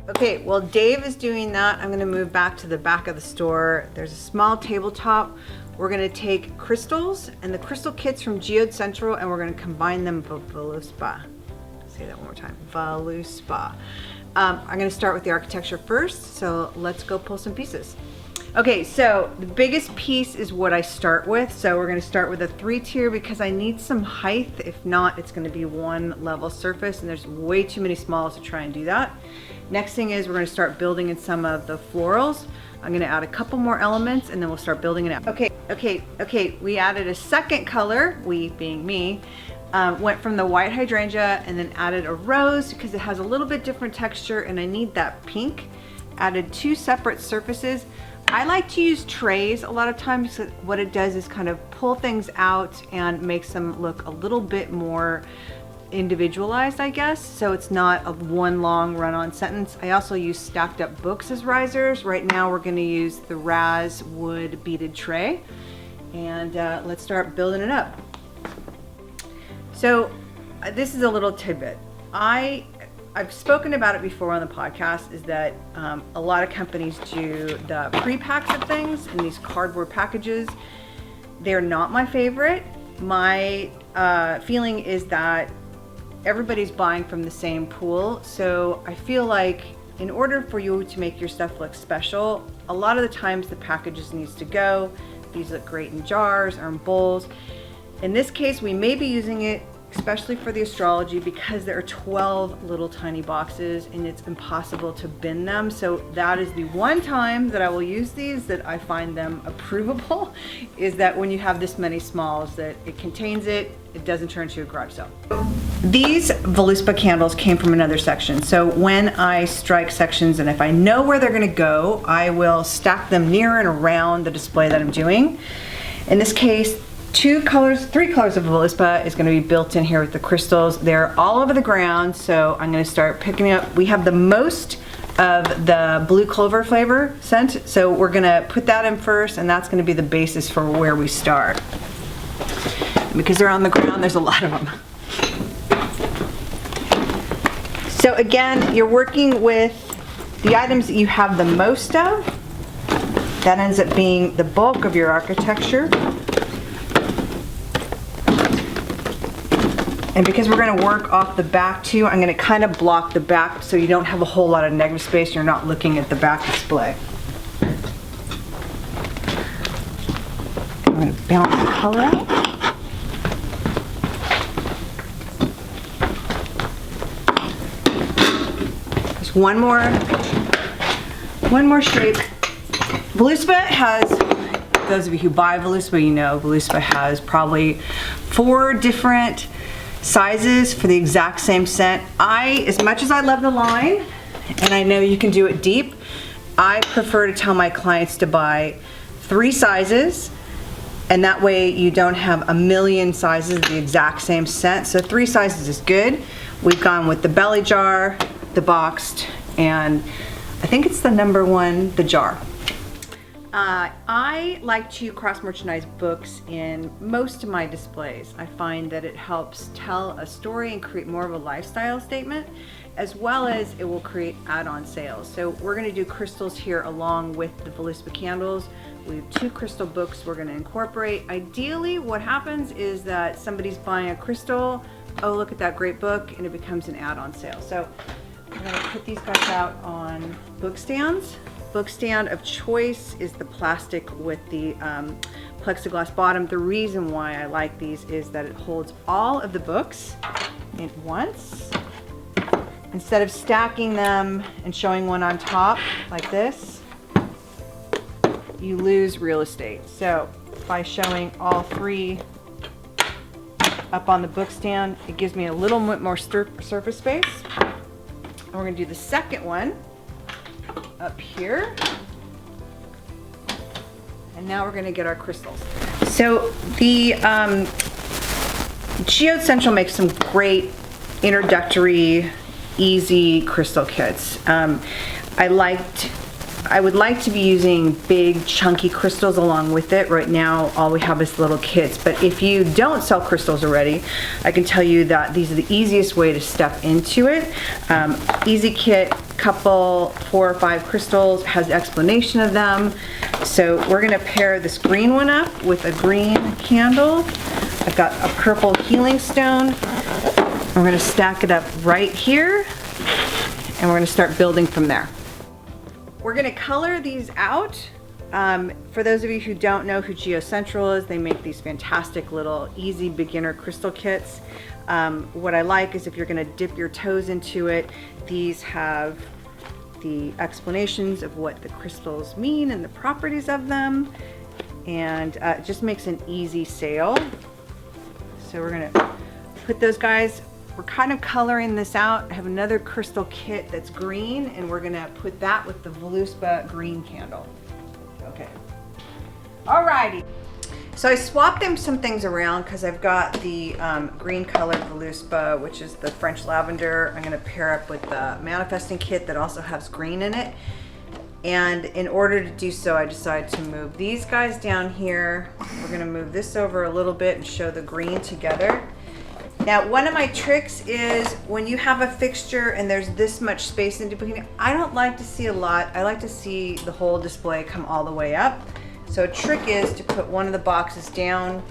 Okay, while Dave is doing that, I'm gonna move back to the back of the store. There's a small tabletop. We're gonna take crystals and the crystal kits from Geode Central, and we're gonna combine them with Voluspa. Say that one more time, Voluspa. I'm gonna start with the architecture first, so let's go pull some pieces. Okay, so the biggest piece is what I start with. So we're gonna start with a 3-tier because I need some height. If not, it's gonna be one level surface, and there's way too many smalls to try and do that. Next thing is we're gonna start building in some of the florals. I'm gonna add a couple more elements and then we'll start building it out. Okay, we added a second color, we being me, went from the white hydrangea and then added a rose because it has a little bit different texture and I need that pink. Added 2 separate surfaces. I like to use trays a lot of times because what it does is kind of pull things out and makes them look a little bit more individualized, I guess, so it's not a one long run-on sentence. I also use stacked up books as risers. Right now we're going to use the Raz wood beaded tray, and let's start building it up. So this is a little tidbit. I've spoken about it before on the podcast, is that a lot of companies do the pre-packs of things in these cardboard packages. They're not my favorite. My feeling is that everybody's buying from the same pool, so I feel like in order for you to make your stuff look special, a lot of the times the packages needs to go. These look great in jars or in bowls. In this case, we may be using it especially for the astrology because there are 12 little tiny boxes and it's impossible to bin them. So that is the one time that I will use these that I find them approvable, is that when you have this many smalls, that it contains it doesn't turn into a garage sale. These Voluspa candles came from another section. So when I strike sections and if I know where they're gonna go, I will stack them near and around the display that I'm doing. In this case, 3 colors of Voluspa is going to be built in here with the crystals. They're all over the ground, so I'm going to start picking up. We have the most of the blue clover flavor scent, so we're going to put that in first, and that's going to be the basis for where we start. Because they're on the ground, there's a lot of them. So again, you're working with the items that you have the most of. That ends up being the bulk of your architecture. And because we're gonna work off the back too, I'm gonna kind of block the back so you don't have a whole lot of negative space and you're not looking at the back display. I'm gonna balance the color out. There's one more shape. Voluspa has, those of you who buy Voluspa, you know Voluspa has probably 4 different sizes for the exact same scent. As much as I love the line, and I know you can do it deep, I prefer to tell my clients to buy 3 sizes, and that way you don't have a million sizes of the exact same scent. So 3 sizes is good. We've gone with the belly jar, the boxed, and I think it's the number 1, the jar. I like to cross-merchandise books in most of my displays. I find that it helps tell a story and create more of a lifestyle statement, as well as it will create add-on sales. So we're going to do crystals here along with the Voluspa candles. We have 2 crystal books we're going to incorporate. Ideally, what happens is that somebody's buying a crystal, oh look at that great book, and it becomes an add-on sale. So I'm going to put these guys out on book stands. Book stand of choice is the plastic with the plexiglass bottom. The reason why I like these is that it holds all of the books at once. Instead of stacking them and showing one on top like this, you lose real estate. So by showing all 3 up on the book stand, it gives me a little bit more surface space. And we're gonna do the second one up here, and now we're going to get our crystals. So the Geode Central makes some great introductory, easy crystal kits. I liked I would like to be using big chunky crystals along with it. Right now all we have is little kits, but if you don't sell crystals already, I can tell you that these are the easiest way to step into it. Easy kit, couple 4 or 5 crystals, has explanation of them. So we're gonna pair this green one up with a green candle. I've got a purple healing stone. We're gonna stack it up right here, and we're gonna start building from there. We're gonna color these out. For those of you who don't know who GeoCentral is, they make these fantastic little easy beginner crystal kits. What I like is if you're gonna dip your toes into it, these have the explanations of what the crystals mean and the properties of them, and it just makes an easy sale. So we're gonna put those guys, we're kind of coloring this out. I have another crystal kit that's green, and we're gonna put that with the Voluspa green candle. Okay. Alrighty. So I swapped some things around because I've got the green colored Voluspa, which is the French lavender. I'm gonna pair up with the manifesting kit that also has green in it. And in order to do so, I decided to move these guys down here. We're gonna move this over a little bit and show the green together. Now, one of my tricks is when you have a fixture and there's this much space in between, I don't like to see a lot. I like to see the whole display come all the way up. So a trick is to put one of the boxes down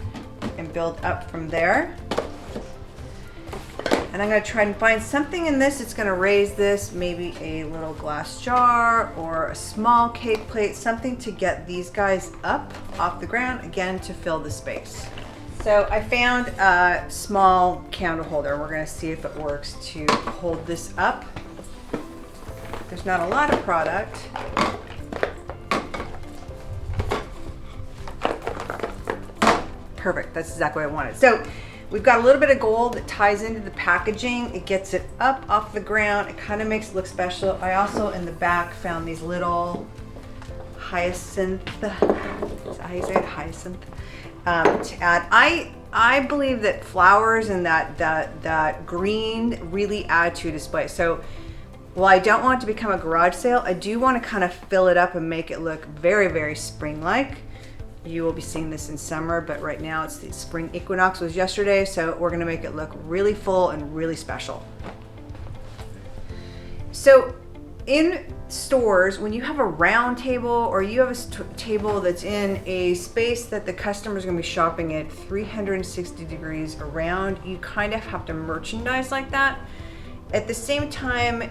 and build up from there. And I'm gonna try and find something in this that's gonna raise this, maybe a little glass jar or a small cake plate, something to get these guys up off the ground, again, to fill the space. So I found a small candle holder. We're gonna see if it works to hold this up. There's not a lot of product. Perfect, that's exactly what I wanted. So we've got a little bit of gold that ties into the packaging. It gets it up off the ground. It kind of makes it look special. I also, in the back, found these little hyacinth, is that how you say it? Hyacinth. To add. I believe that flowers and that green really add to a display. So while I don't want it to become a garage sale, I do want to kind of fill it up and make it look very, very spring-like. You will be seeing this in summer, but right now it's the spring equinox was yesterday, so we're gonna make it look really full and really special. So in stores, when you have a round table or you have a table that's in a space that the customer's gonna be shopping at 360 degrees around, you kind of have to merchandise like that. At the same time,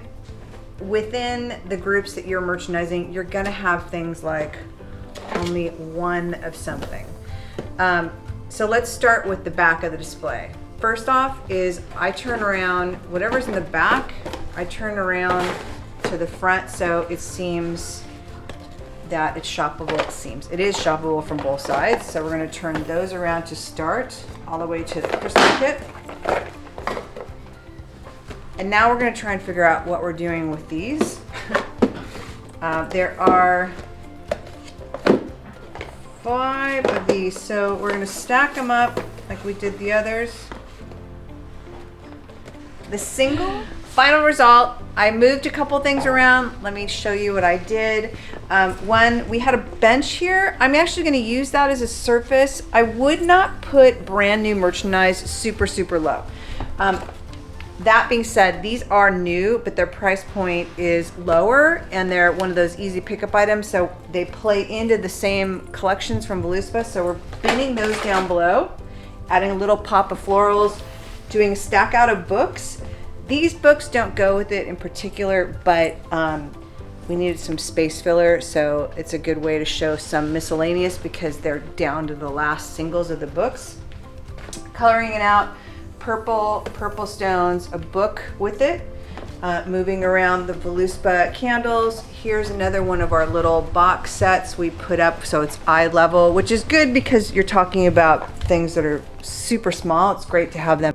within the groups that you're merchandising, you're gonna have things like only one of something. So let's start with the back of the display. First off is I turn around, whatever's in the back, I turn around to the front so it seems that it's shoppable. It is shoppable from both sides. So we're gonna turn those around to start all the way to the crystal kit. And now we're gonna try and figure out what we're doing with these. There are 5 of these, so we're gonna stack them up like we did the others. The single final result, I moved a couple things around. Let me show you what I did. One, we had a bench here. I'm actually gonna use that as a surface. I would not put brand new merchandise super, super low. That being said, these are new, but their price point is lower, and they're one of those easy pickup items, so they play into the same collections from Voluspa. So we're pinning those down below, adding a little pop of florals, doing a stack out of books. These books don't go with it in particular, but we needed some space filler, so it's a good way to show some miscellaneous because they're down to the last singles of the books. Coloring it out. Purple stones, a book with it, moving around the Voluspa candles. Here's another one of our little box sets we put up so it's eye level, which is good because you're talking about things that are super small. It's great to have them